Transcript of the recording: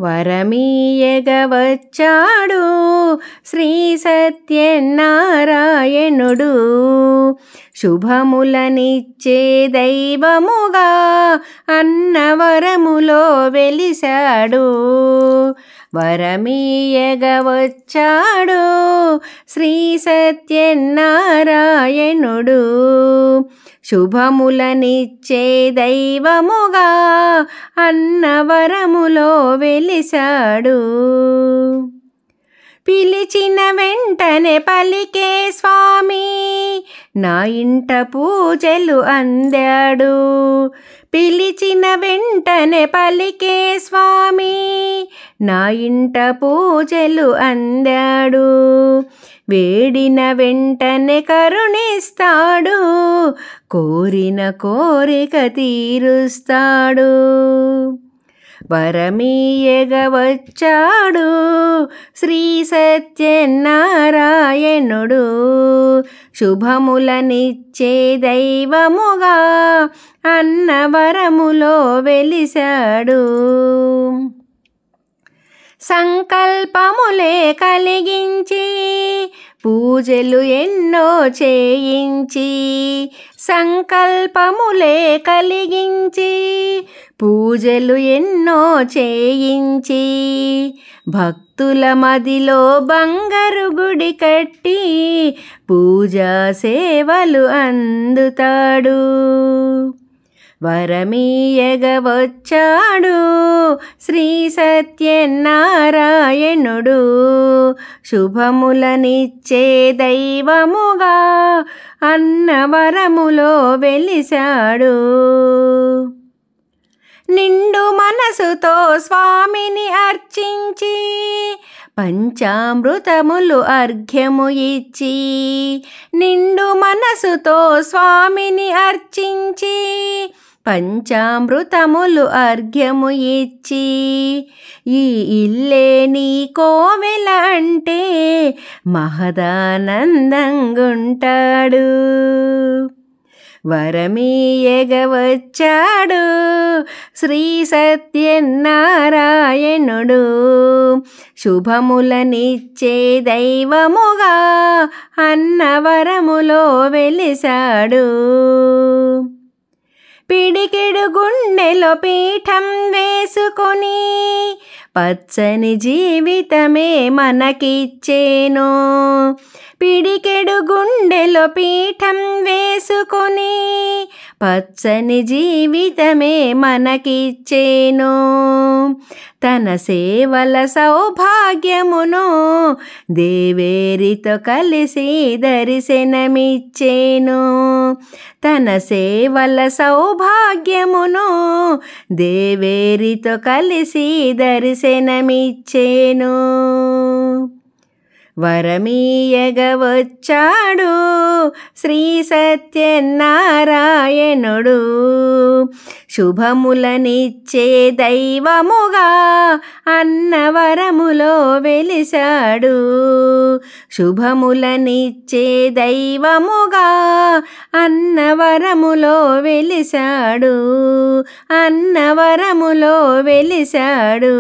వరమీయగవచ్చాడు శ్రీ సత్యనారాయణుడు. శుభములనిచ్చే దైవముగా అన్నవరములో వెలిశాడు. వరమీయగవచ్చాడు శ్రీ సత్యనారాయణుడు. శుభములనిచ్చే దైవముగా అన్నవరములో వెలిశాడు. పిలిచిన వెంటనే పలికే స్వామి నా ఇంట పూజలు అందాడు. పిలిచిన వెంటనే పలికే స్వామి నా ఇంట పూజలు అందాడు. వేడిన వెంటనే కరుణిస్తాడు, కోరిన కోరిక తీరుస్తాడు. వరమీయగవచ్చాడు శ్రీ సత్యనారాయణుడు. శుభములనిచ్చే దైవముగా అన్నవరములో వెలిశాడు. సంకల్పములే కలిగించి పూజలు ఎన్నో చేయించి, సంకల్పములే కలిగించి పూజలు ఎన్నో చేయించి, భక్తుల మదిలో బంగారు గుడి కట్టి పూజా సేవలు అందుతాడు. వరమీయగవచ్చాడు శ్రీ సత్యనారాయణుడు. శుభములనిచ్చే దైవముగా అన్నవరములో వెలిశాడు. నిండు మనసుతో స్వామిని అర్చించి పంచామృతములు అర్ఘ్యము ఇచ్చి, నిండు మనసుతో స్వామిని అర్చించి పంచామృతములు అర్ఘ్యము ఇచ్చి, ఈ ఇల్లే నీ కోవెల అంటే మహదానందంగుంటాడు. వరమీయగవచ్చాడు శ్రీ సత్యనారాయణుడు. శుభములనిచ్చే దైవముగా అన్నవరములో వెలిశాడు. పిడికెడు గుండెలో పీఠం వేసుకొని పచ్చని జీవితమే మనకిచ్చేను. పిడికెడు గుండెలో పీఠం వేసుకొని పచ్చని జీవితమే మనకిచ్చేను. తన సేవల సౌభాగ్యమును దేవేరితో కలిసి దర్శనమిచ్చేను. తన సేవల సౌభాగ్యమును దేవేరితో కలిసి దర్శనమిచ్చేను. వరమీయగవచ్చాడు శ్రీ సత్యనారాయణుడు. శుభములనిచ్చే దైవముగా అన్నవరములో వెలిశాడు. శుభములనిచ్చే దైవముగా అన్నవరములో వెలిశాడు. అన్నవరములో వెలిశాడు.